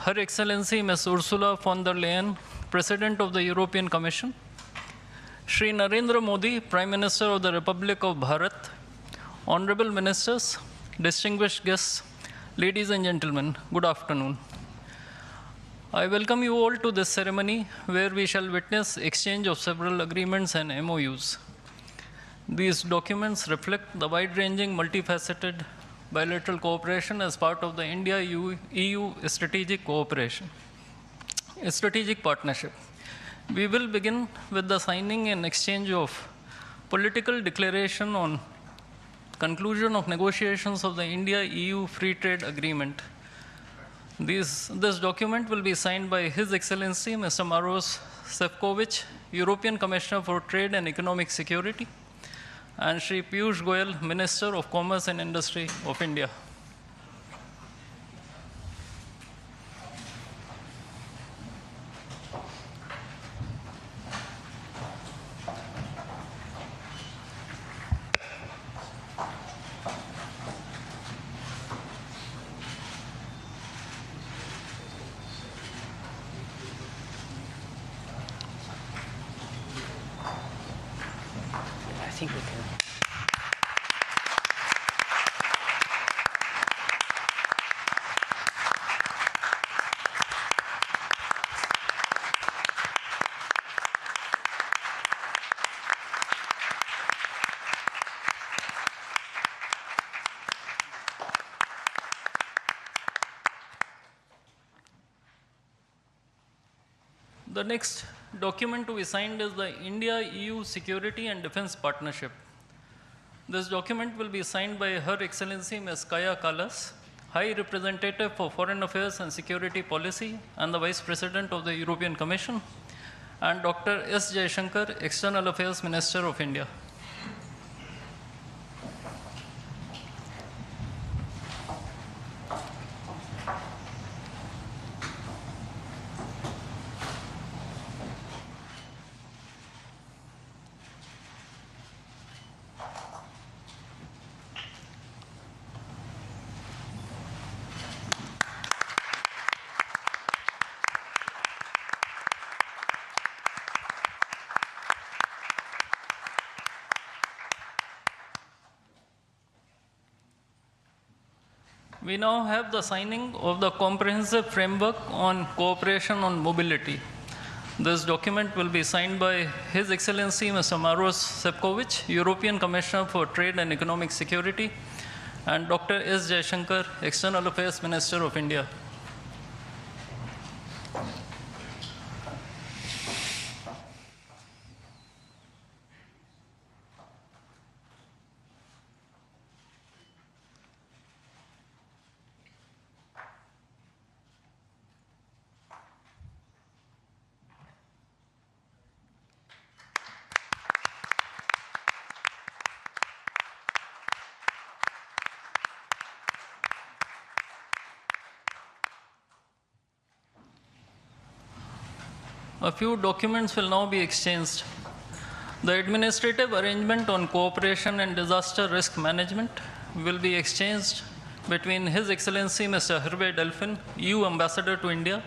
Her Excellency Ms. Ursula von der Leyen, President of the European Commission, Shri Narendra Modi, Prime Minister of the Republic of Bharat, Honorable Ministers, distinguished guests, ladies and gentlemen, good afternoon. I welcome you all to this ceremony where we shall witness exchange of several agreements and MOUs. These documents reflect the wide-ranging, multifaceted bilateral cooperation as part of the India-EU strategic partnership. We will begin with the signing and exchange of political declaration on conclusion of negotiations of the India-EU Free Trade Agreement. This document will be signed by His Excellency Mr. Maros Sefcovic, European Commissioner for Trade and Economic Security, and Shri Piyush Goyal, Minister of Commerce and Industry of India. I think we can. The next document to be signed is the India-EU Security and Defense Partnership. This document will be signed by Her Excellency Ms. Kaja Kallas, High Representative for Foreign Affairs and Security Policy and the Vice President of the European Commission, and Dr. S. Jaishankar, External Affairs Minister of India. We now have the signing of the Comprehensive Framework on Cooperation on Mobility. This document will be signed by His Excellency Mr. Maros Sefcovic, European Commissioner for Trade and Economic Security, and Dr. S. Jaishankar, External Affairs Minister of India. A few documents will now be exchanged. The Administrative Arrangement on Cooperation and Disaster Risk Management will be exchanged between His Excellency Mr. Hervé Delphin, EU Ambassador to India,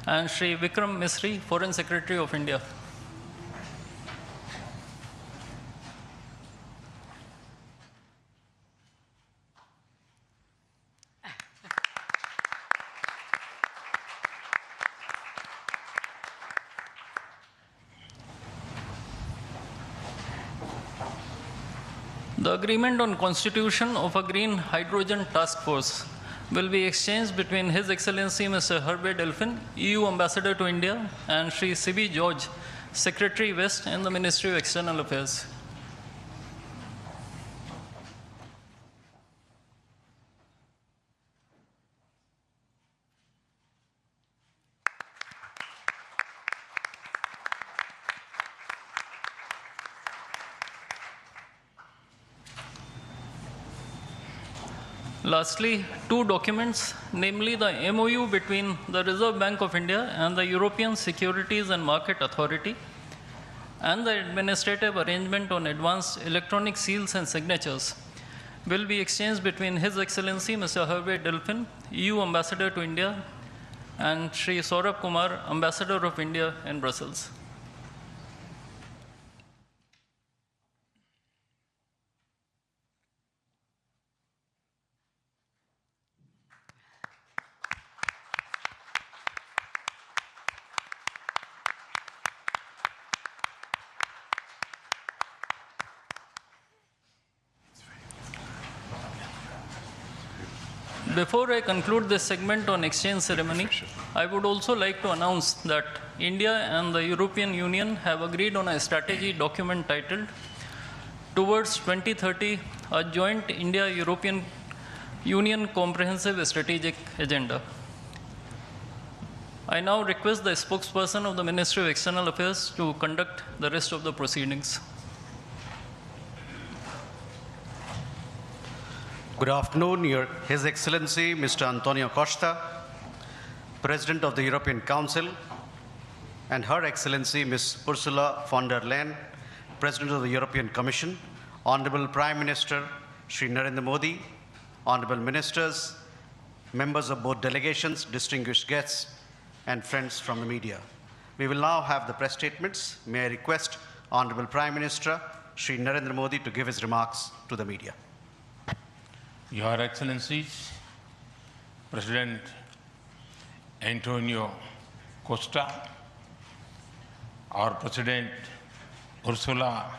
and Shri Vikram Misri, Foreign Secretary of India. The agreement on constitution of a green hydrogen task force will be exchanged between His Excellency Mr. Hervé Delphin, EU Ambassador to India, and Shri C.B. George, Secretary West in the Ministry of External Affairs. Lastly, two documents, namely the MOU between the Reserve Bank of India and the European Securities and Market Authority, and the administrative arrangement on advanced electronic seals and signatures, will be exchanged between His Excellency Mr. Hervé Delphin, EU Ambassador to India, and Shri Saurabh Kumar, Ambassador of India in Brussels. Before I conclude this segment on exchange ceremony, I would also like to announce that India and the European Union have agreed on a strategy document titled Towards 2030, a joint India-European Union Comprehensive Strategic Agenda. I now request the spokesperson of the Ministry of External Affairs to conduct the rest of the proceedings. Good afternoon, His Excellency Mr. Antonio Costa, President of the European Council, and Her Excellency Ms. Ursula Fonder Leyen, President of the European Commission, Honorable Prime Minister Shri Narendra Modi, Honorable Ministers, members of both delegations, distinguished guests, and friends from the media. We will now have the press statements. May I request Honorable Prime Minister Shri Narendra Modi to give his remarks to the media. Your Excellencies, President Antonio Costa, our President Ursula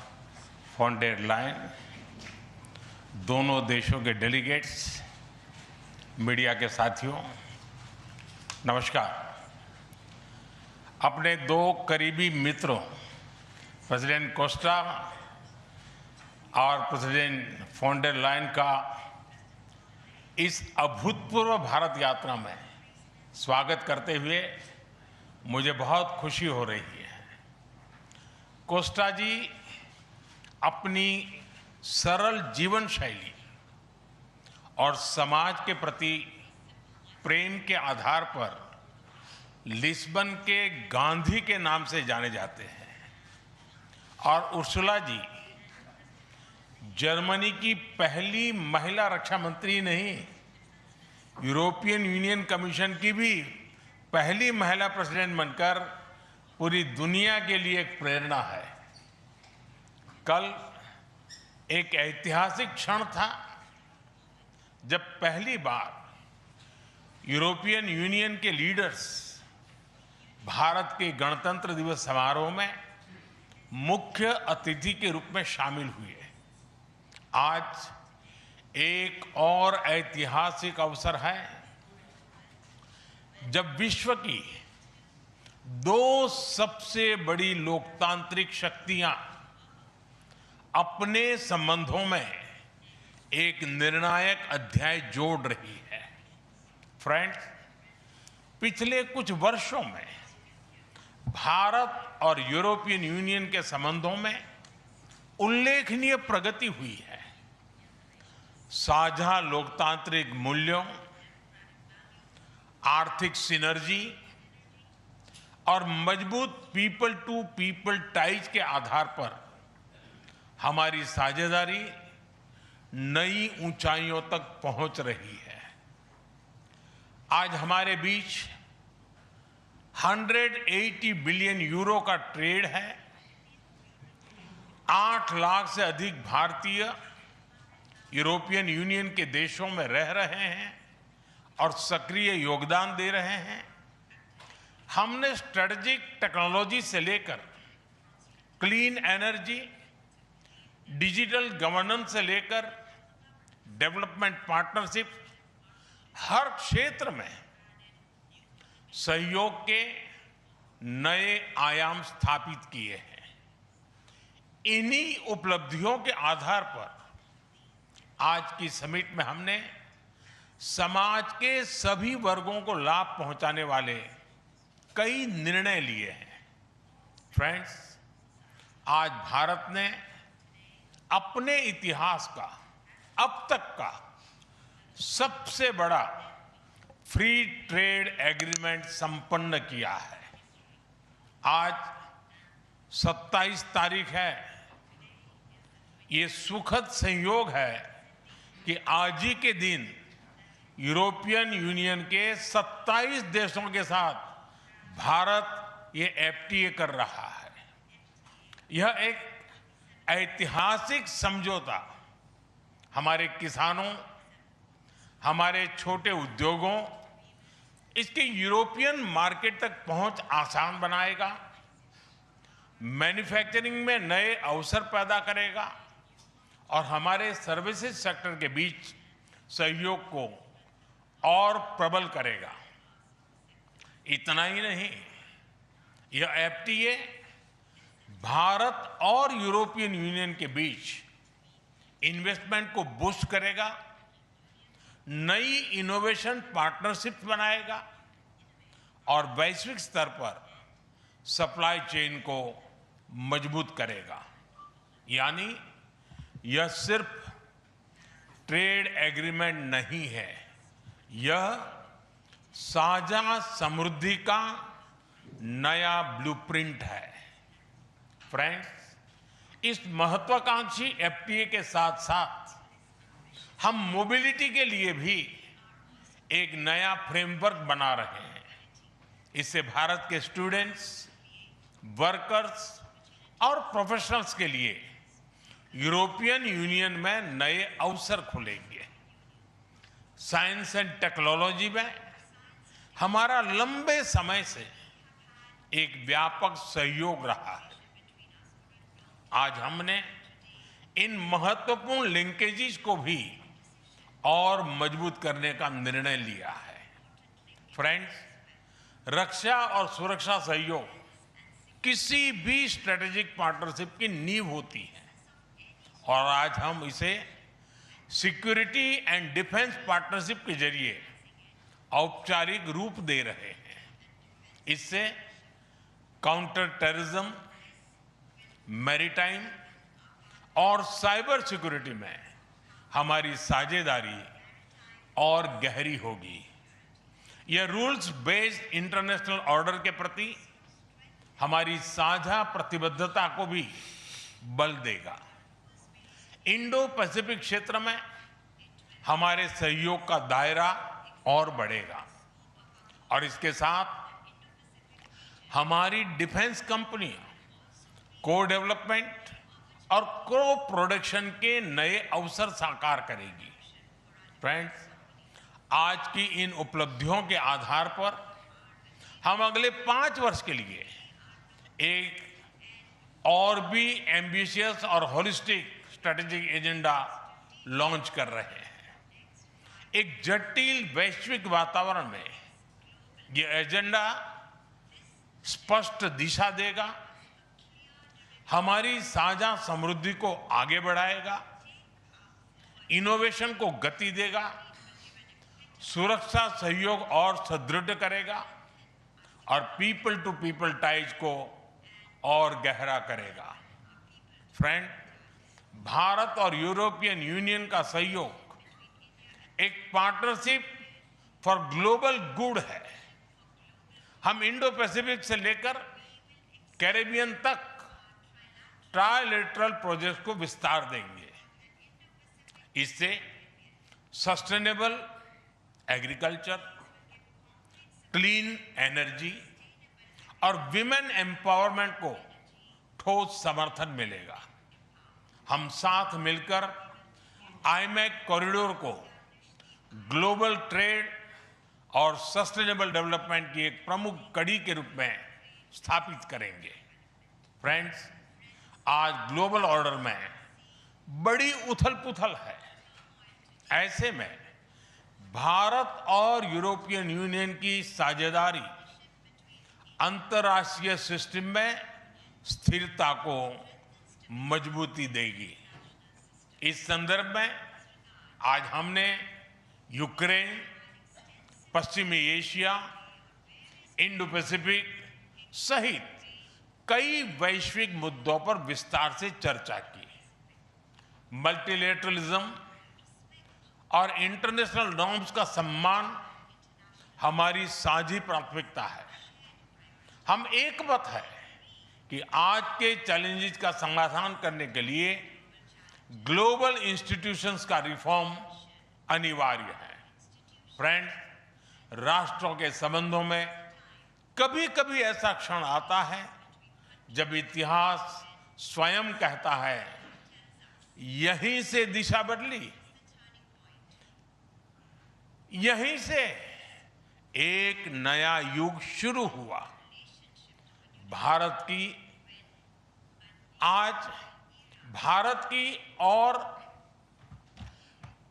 Fonder Leyen, दोनों देशों के delegates, media के साथियों, नमस्कार। अपने दो करीबी मित्रों, प्रेसिडेंट कोस्टा और प्रेसिडेंट फॉन्डर लायन का इस अभूतपूर्व भारत यात्रा में स्वागत करते हुए मुझे बहुत खुशी हो रही है। कोस्टा जी अपनी सरल जीवन शैली और समाज के प्रति प्रेम के आधार पर लिस्बन के गांधी के नाम से जाने जाते हैं और उर्सुला जी जर्मनी की पहली महिला रक्षा मंत्री नहीं, यूरोपियन यूनियन कमीशन की भी पहली महिला प्रेसिडेंट बनकर पूरी दुनिया के लिए एक प्रेरणा है। कल एक ऐतिहासिक क्षण था जब पहली बार यूरोपियन यूनियन के लीडर्स भारत के गणतंत्र दिवस समारोह में मुख्य अतिथि के रूप में शामिल हुए। आज एक और ऐतिहासिक अवसर है जब विश्व की दो सबसे बड़ी लोकतांत्रिक शक्तियां अपने संबंधों में एक निर्णायक अध्याय जोड़ रही है। फ्रेंड्स, पिछले कुछ वर्षों में भारत और यूरोपियन यूनियन के संबंधों में उल्लेखनीय प्रगति हुई है। साझा लोकतांत्रिक मूल्यों, आर्थिक सिनर्जी और मजबूत पीपल टू पीपल टाइज के आधार पर हमारी साझेदारी नई ऊंचाइयों तक पहुंच रही है। आज हमारे बीच 180 बिलियन यूरो का ट्रेड है। 8 लाख से अधिक भारतीय यूरोपियन यूनियन के देशों में रह रहे हैं और सक्रिय योगदान दे रहे हैं। हमने स्ट्रेटेजिक टेक्नोलॉजी से लेकर क्लीन एनर्जी, डिजिटल गवर्नेंस से लेकर डेवलपमेंट पार्टनरशिप, हर क्षेत्र में सहयोग के नए आयाम स्थापित किए हैं। इन्हीं उपलब्धियों के आधार पर आज की समिट में हमने समाज के सभी वर्गों को लाभ पहुंचाने वाले कई निर्णय लिए हैं। फ्रेंड्स, आज भारत ने अपने इतिहास का अब तक का सबसे बड़ा फ्री ट्रेड एग्रीमेंट संपन्न किया है। आज 27 तारीख है। ये सुखद संयोग है कि आज ही के दिन यूरोपियन यूनियन के 27 देशों के साथ भारत ये FTA कर रहा है। यह एक ऐतिहासिक समझौता हमारे किसानों, हमारे छोटे उद्योगों, इसके यूरोपियन मार्केट तक पहुंच आसान बनाएगा, मैन्युफैक्चरिंग में नए अवसर पैदा करेगा और हमारे सर्विसेज सेक्टर के बीच सहयोग को और प्रबल करेगा। इतना ही नहीं, यह FTA भारत और यूरोपियन यूनियन के बीच इन्वेस्टमेंट को बूस्ट करेगा, नई इनोवेशन पार्टनरशिप बनाएगा और वैश्विक स्तर पर सप्लाई चेन को मजबूत करेगा। यानी यह सिर्फ ट्रेड एग्रीमेंट नहीं है, यह साझा समृद्धि का नया ब्लूप्रिंट है। फ्रेंड्स, इस महत्वाकांक्षी FTA के साथ साथ हम मोबिलिटी के लिए भी एक नया फ्रेमवर्क बना रहे हैं। इससे भारत के स्टूडेंट्स, वर्कर्स और प्रोफेशनल्स के लिए यूरोपियन यूनियन में नए अवसर खुलेंगे। साइंस एंड टेक्नोलॉजी में हमारा लंबे समय से एक व्यापक सहयोग रहा है। आज हमने इन महत्वपूर्ण लिंकेजेस को भी और मजबूत करने का निर्णय लिया है। फ्रेंड्स, रक्षा और सुरक्षा सहयोग किसी भी स्ट्रेटेजिक पार्टनरशिप की नींव होती है और आज हम इसे सिक्योरिटी एंड डिफेंस पार्टनरशिप के जरिए औपचारिक रूप दे रहे हैं। इससे काउंटर टेररिज्म, मैरीटाइम और साइबर सिक्योरिटी में हमारी साझेदारी और गहरी होगी। यह रूल्स बेस्ड इंटरनेशनल ऑर्डर के प्रति हमारी साझा प्रतिबद्धता को भी बल देगा। इंडो पैसिफिक क्षेत्र में हमारे सहयोग का दायरा और बढ़ेगा और इसके साथ हमारी डिफेंस कंपनियां को डेवलपमेंट और को प्रोडक्शन के नए अवसर साकार करेगी। फ्रेंड्स, आज की इन उपलब्धियों के आधार पर हम अगले 5 वर्ष के लिए एक और भी एम्बिशियस और होलिस्टिक स्ट्रेटेजिक एजेंडा लॉन्च कर रहे हैं। एक जटिल वैश्विक वातावरण में यह एजेंडा स्पष्ट दिशा देगा, हमारी साझा समृद्धि को आगे बढ़ाएगा, इनोवेशन को गति देगा, सुरक्षा सहयोग और सुदृढ़ करेगा और पीपल टू पीपल टाइज को और गहरा करेगा। फ्रेंड, भारत और यूरोपियन यूनियन का सहयोग एक पार्टनरशिप फॉर ग्लोबल गुड है। हम इंडो पैसिफिक से लेकर कैरेबियन तक ट्राइलेटरल प्रोजेक्ट को विस्तार देंगे। इससे सस्टेनेबल एग्रीकल्चर, क्लीन एनर्जी और विमेन एम्पावरमेंट को ठोस समर्थन मिलेगा। हम साथ मिलकर IMEC कॉरिडोर को ग्लोबल ट्रेड और सस्टेनेबल डेवलपमेंट की एक प्रमुख कड़ी के रूप में स्थापित करेंगे। फ्रेंड्स, आज ग्लोबल ऑर्डर में बड़ी उथल-पुथल है। ऐसे में भारत और यूरोपियन यूनियन की साझेदारी अंतर्राष्ट्रीय सिस्टम में स्थिरता को मजबूती देगी। इस संदर्भ में आज हमने यूक्रेन, पश्चिमी एशिया, इंडो पैसिफिक सहित कई वैश्विक मुद्दों पर विस्तार से चर्चा की। मल्टीलेटरलिज्म और इंटरनेशनल नॉर्म्स का सम्मान हमारी साझी प्राथमिकता है। हम एकमत है कि आज के चैलेंजेस का समाधान करने के लिए ग्लोबल इंस्टीट्यूशंस का रिफॉर्म अनिवार्य है। फ्रेंड्स, राष्ट्रों के संबंधों में कभी कभी ऐसा क्षण आता है जब इतिहास स्वयं कहता है, यहीं से दिशा बदली, यहीं से एक नया युग शुरू हुआ। भारत की और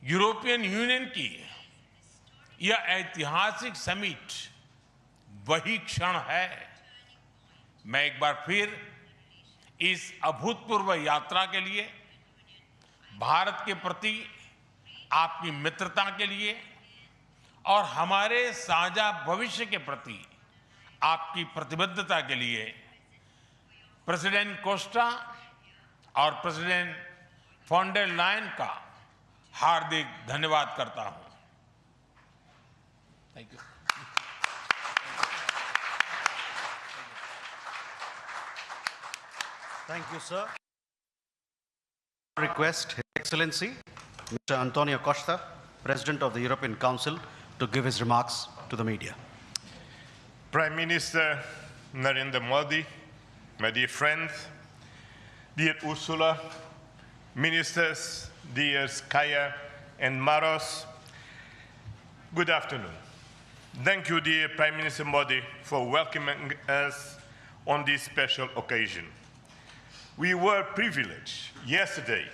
यूरोपियन यूनियन की यह ऐतिहासिक समिट वही क्षण है। मैं एक बार फिर इस अभूतपूर्व यात्रा के लिए, भारत के प्रति आपकी मित्रता के लिए और हमारे साझा भविष्य के प्रति आपकी प्रतिबद्धता के लिए प्रेसिडेंट कोस्टा और प्रेसिडेंट फॉन्डर लायन का हार्दिक धन्यवाद करता हूं। Thank you. Thank you, sir. Request His Excellency, Mr. Antonio Costa, President of the European Council, to give his remarks to the media. Prime Minister Narendra Modi, my dear friends, dear Ursula, ministers, dear Kaya and Maros, good afternoon. Thank you, dear Prime Minister Modi, for welcoming us on this special occasion. We were privileged yesterday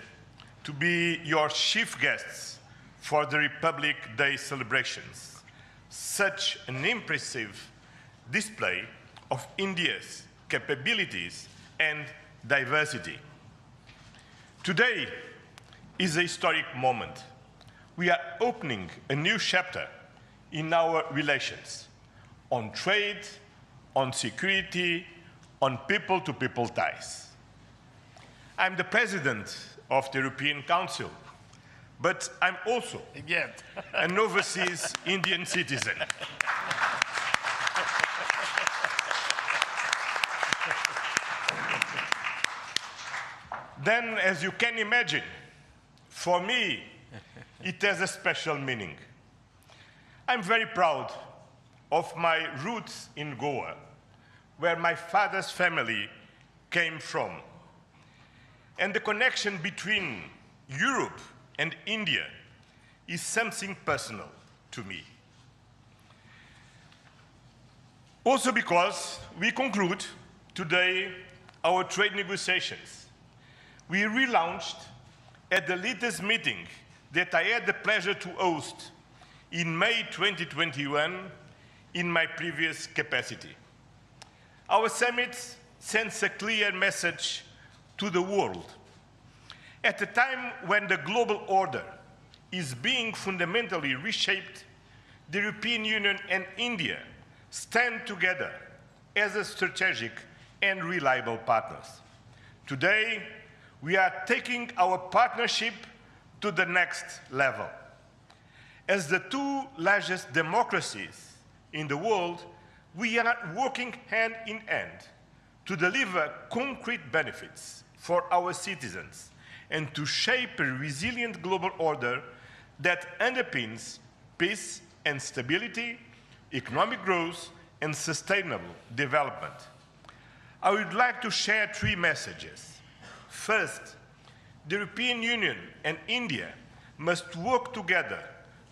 to be your chief guests for the Republic Day celebrations. Such an impressive display of India's capabilities and diversity. Today is a historic moment. We are opening a new chapter in our relations on trade, on security, on people-to-people ties. I'm the president of the European Council, but I'm also an overseas Indian citizen. Then, as you can imagine, for me, it has a special meaning. I'm very proud of my roots in Goa, where my father's family came from. And the connection between Europe and India is something personal to me. Also because we conclude today our trade negotiations. We relaunched at the latest meeting that I had the pleasure to host in May 2021 in my previous capacity. Our summit sends a clear message to the world. At a time when the global order is being fundamentally reshaped, the European Union and India stand together as a strategic and reliable partners. Today, we are taking our partnership to the next level. As the two largest democracies in the world, we are working hand in hand to deliver concrete benefits for our citizens and to shape a resilient global order that underpins peace and stability, economic growth, and sustainable development. I would like to share three messages. First, the European Union and India must work together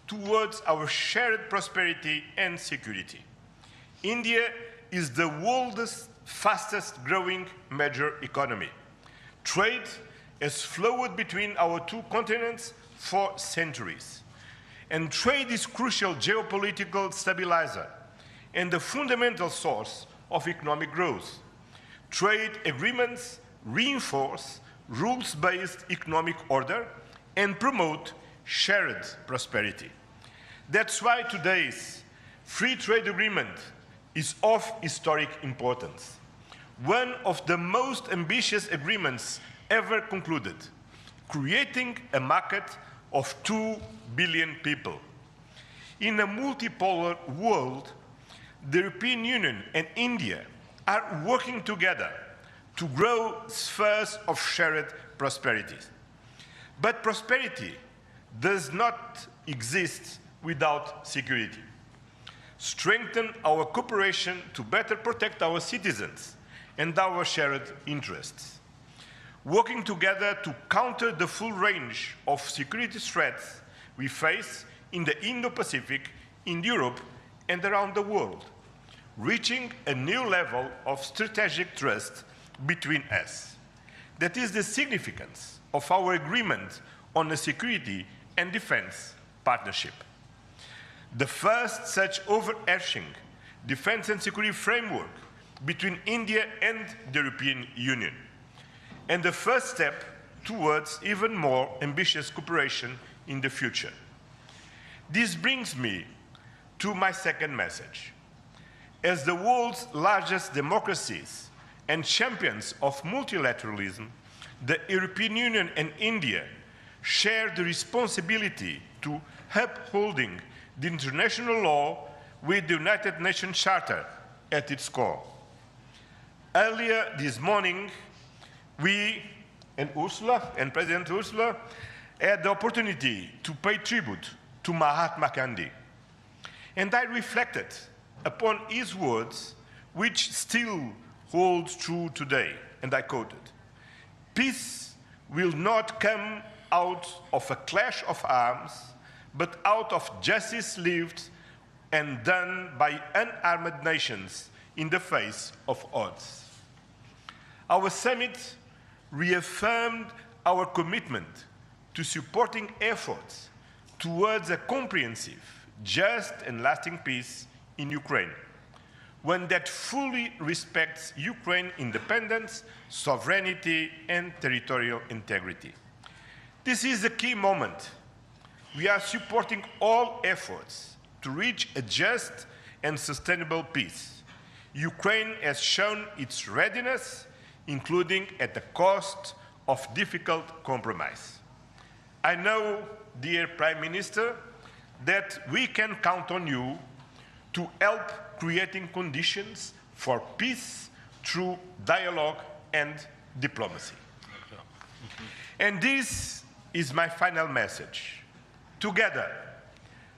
towards our shared prosperity and security. India is the world's fastest growing major economy. Trade has flowed between our two continents for centuries. And trade is crucial geopolitical stabilizer and the fundamental source of economic growth. Trade agreements reinforce rules-based economic order and promote shared prosperity. That's why today's free trade agreement is of historic importance. One of the most ambitious agreements ever concluded, creating a market of 2 billion people. In a multipolar world, the European Union and India are working together to grow spheres of shared prosperity. But prosperity does not exist without security. Strengthen our cooperation to better protect our citizens and our shared interests. Working together to counter the full range of security threats we face in the Indo-Pacific, in Europe, and around the world, reaching a new level of strategic trust between us. That is the significance of our agreement on a security and defense partnership. The first such overarching defense and security framework between India and the European Union, and the first step towards even more ambitious cooperation in the future. This brings me to my second message. As the world's largest democracies and champions of multilateralism, the European Union and India share the responsibility to upholding the international law with the United Nations Charter at its core. Earlier this morning, we and President Ursula had the opportunity to pay tribute to Mahatma Gandhi. And I reflected upon his words, which still holds true today, and I quoted, "Peace will not come out of a clash of arms, but out of justice lived and done by unarmed nations in the face of odds." Our summit reaffirmed our commitment to supporting efforts towards a comprehensive, just and lasting peace in Ukraine, one that fully respects Ukraine's independence, sovereignty, and territorial integrity. This is a key moment. We are supporting all efforts to reach a just and sustainable peace. Ukraine has shown its readiness, including at the cost of difficult compromise. I know, dear Prime Minister, that we can count on you to help creating conditions for peace through dialogue and diplomacy. And this is my final message. Together,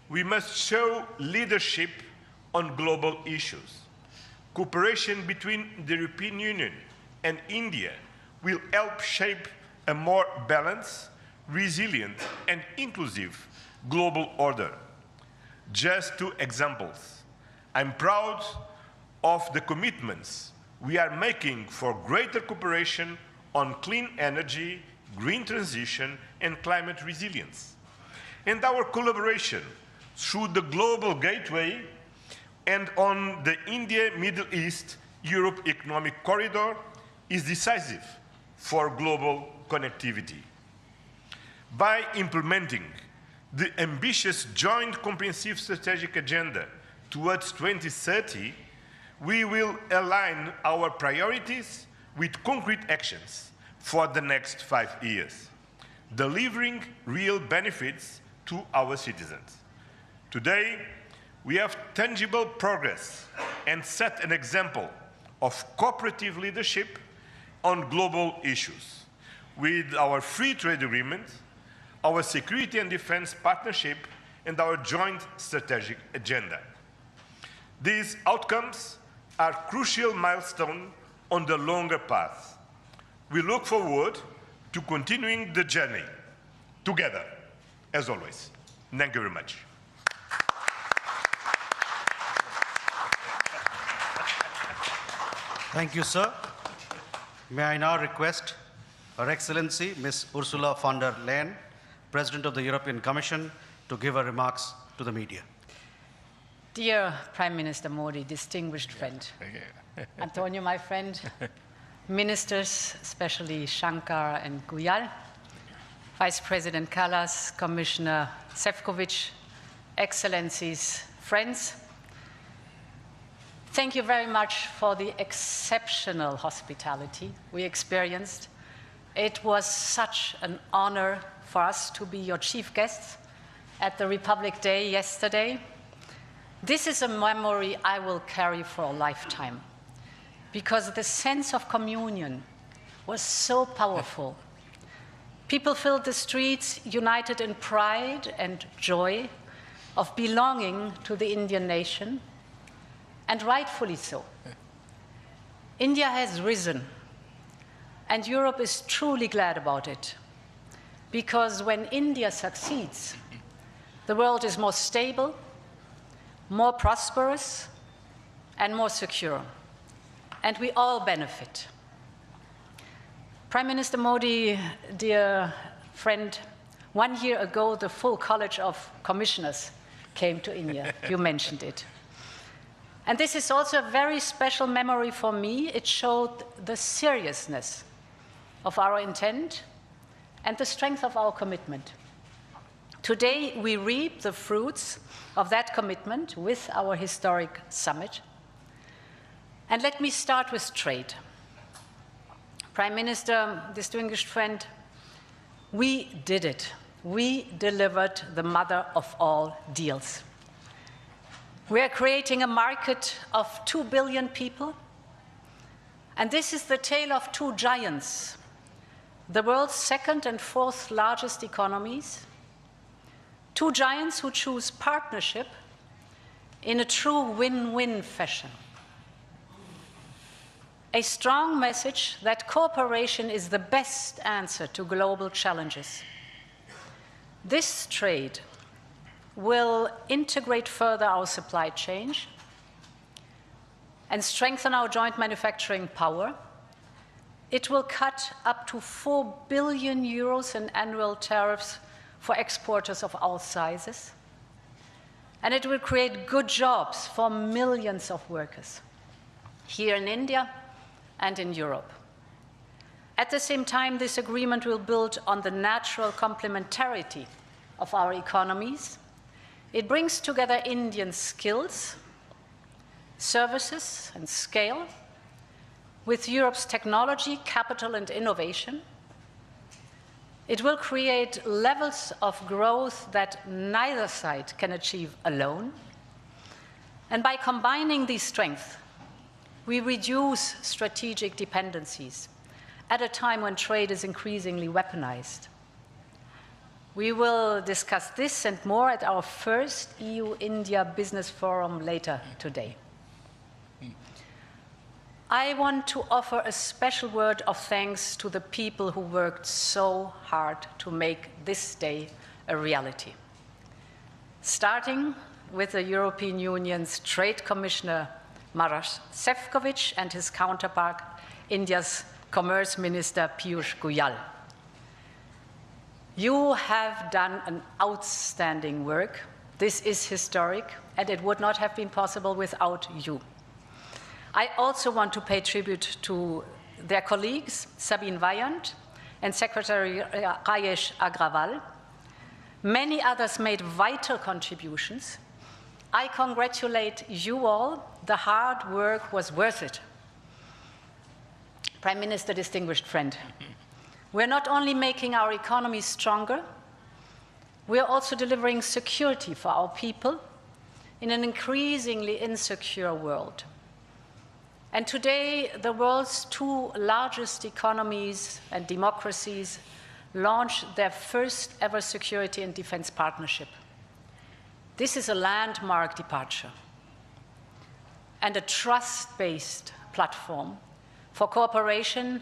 we must show leadership on global issues. Cooperation between the European Union and India will help shape a more balanced, resilient, and inclusive global order. Just two examples. I'm proud of the commitments we are making for greater cooperation on clean energy, green transition, and climate resilience. And our collaboration through the Global Gateway and on the India-Middle East-Europe Economic Corridor is decisive for global connectivity. By implementing the ambitious Joint Comprehensive Strategic Agenda towards 2030, we will align our priorities with concrete actions for the next 5 years, delivering real benefits to our citizens. Today, we have tangible progress and set an example of cooperative leadership on global issues with our free trade agreement, our security and defense partnership, and our joint strategic agenda. These outcomes are crucial milestones on the longer path. We look forward to continuing the journey together, as always. Thank you very much. Thank you, sir. May I now request Her Excellency Ms. Ursula von der Leyen, President of the European Commission, to give her remarks to the media. Dear Prime Minister Modi, distinguished friend, Antonio, my friend, ministers, especially Shankar and Guyal, Vice President Kallas, Commissioner Šefčovič, Excellencies, friends, thank you very much for the exceptional hospitality we experienced. It was such an honor for us to be your chief guests at the Republic Day yesterday. This is a memory I will carry for a lifetime, because the sense of communion was so powerful. People filled the streets united in pride and joy of belonging to the Indian nation, and rightfully so. India has risen, and Europe is truly glad about it, because when India succeeds, the world is more stable, more prosperous, and more secure, and we all benefit. Prime Minister Modi, dear friend, 1 year ago, the full College of Commissioners came to India. You mentioned it. And this is also a very special memory for me. It showed the seriousness of our intent and the strength of our commitment. Today, we reap the fruits of that commitment with our historic summit. And let me start with trade. Prime Minister, distinguished friend, we did it. We delivered the mother of all deals. We are creating a market of 2 billion people, and this is the tale of two giants, the world's second and fourth largest economies, two giants who choose partnership in a true win-win fashion. A strong message that cooperation is the best answer to global challenges. This trade will integrate further our supply chain and strengthen our joint manufacturing power. It will cut up to 4 billion euros in annual tariffs for exporters of all sizes. And it will create good jobs for millions of workers here in India and in Europe. At the same time, this agreement will build on the natural complementarity of our economies. It brings together Indian skills, services, and scale with Europe's technology, capital, and innovation. It will create levels of growth that neither side can achieve alone. And by combining these strengths, we reduce strategic dependencies at a time when trade is increasingly weaponized. We will discuss this and more at our first EU-India Business Forum later today. I want to offer a special word of thanks to the people who worked so hard to make this day a reality. Starting with the European Union's Trade Commissioner Maroš Šefčovič and his counterpart, India's Commerce Minister Piyush Goyal. You have done an outstanding work. This is historic, and it would not have been possible without you. I also want to pay tribute to their colleagues, Sabine Weyand and Secretary Rajesh Agrawal. Many others made vital contributions. I congratulate you all. The hard work was worth it. Prime Minister, distinguished friend, we're not only making our economy stronger, we're also delivering security for our people in an increasingly insecure world. And today, the world's two largest economies and democracies launch their first ever security and defense partnership. This is a landmark departure and a trust-based platform for cooperation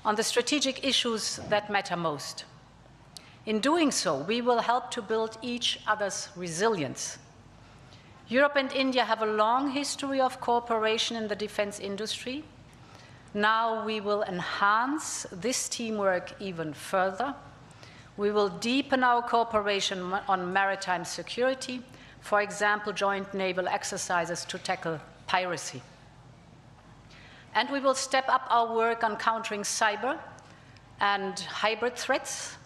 on the strategic issues that matter most. In doing so, we will help to build each other's resilience. Europe and India have a long history of cooperation in the defense industry. Now we will enhance this teamwork even further. We will deepen our cooperation on maritime security, for example, joint naval exercises to tackle piracy. And we will step up our work on countering cyber and hybrid threats,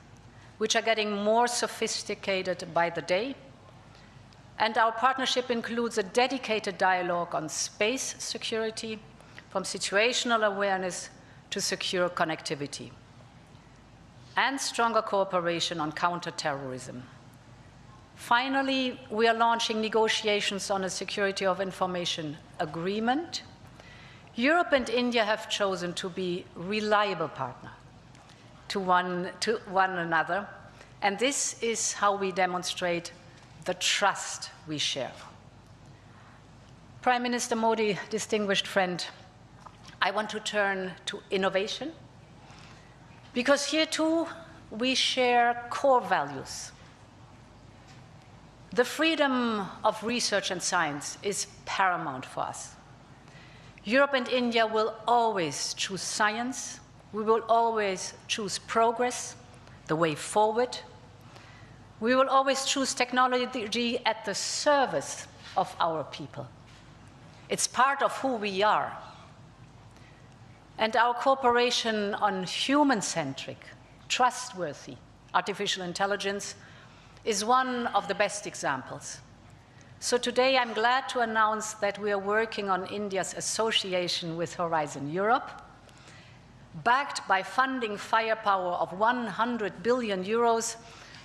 which are getting more sophisticated by the day. And our partnership includes a dedicated dialogue on space security, from situational awareness to secure connectivity, and stronger cooperation on counterterrorism. Finally, we are launching negotiations on a security of information agreement. Europe and India have chosen to be reliable partners to one another, and this is how we demonstrate the trust we share. Prime Minister Modi, distinguished friend, I want to turn to innovation, because here too we share core values. The freedom of research and science is paramount for us. Europe and India will always choose science. We will always choose progress, the way forward. We will always choose technology at the service of our people. It's part of who we are. And our cooperation on human-centric, trustworthy artificial intelligence is one of the best examples. So today I'm glad to announce that we are working on India's association with Horizon Europe. Backed by funding firepower of 100 billion euros,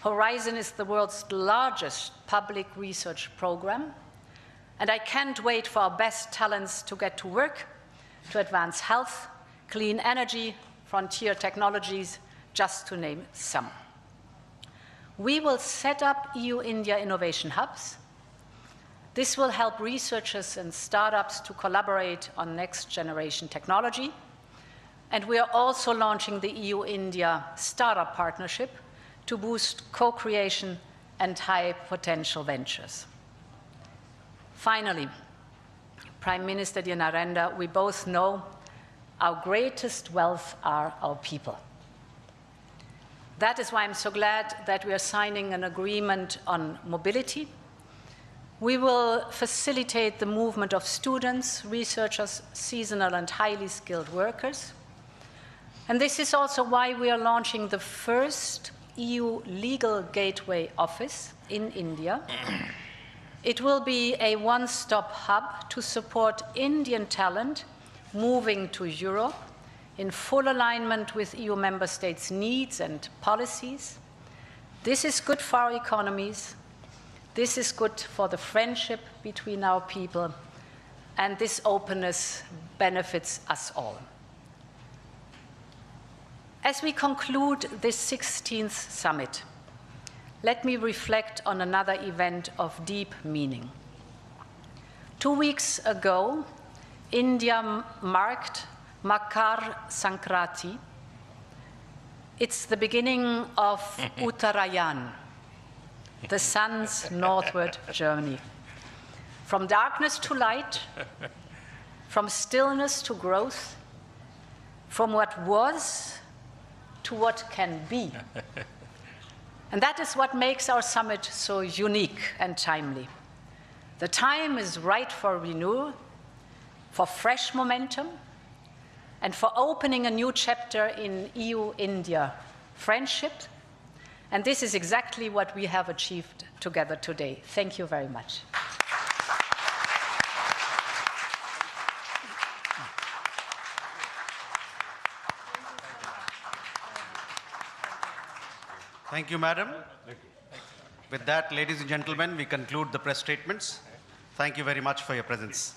Horizon is the world's largest public research program. And I can't wait for our best talents to get to work to advance health, clean energy, frontier technologies, just to name some. We will set up EU-India innovation hubs. This will help researchers and startups to collaborate on next-generation technology. And we are also launching the EU-India Startup Partnership to boost co-creation and high-potential ventures. Finally, Prime Minister dear Narendra, we both know our greatest wealth are our people. That is why I'm so glad that we are signing an agreement on mobility. We will facilitate the movement of students, researchers, seasonal and highly skilled workers. And this is also why we are launching the first EU Legal Gateway Office in India. It will be a one-stop hub to support Indian talent moving to Europe in full alignment with EU member states' needs and policies. This is good for our economies. This is good for the friendship between our people. And this openness benefits us all. As we conclude this 16th summit, let me reflect on another event of deep meaning. 2 weeks ago, India marked Makar Sankranti. It's the beginning of Uttarayan, the sun's northward journey. From darkness to light, from stillness to growth, from what was to what can be. And that is what makes our summit so unique and timely. The time is right for renewal, for fresh momentum, and for opening a new chapter in EU-India friendship. And this is exactly what we have achieved together today. Thank you very much. Thank you, Madam. With that, ladies and gentlemen, we conclude the press statements. Thank you very much for your presence.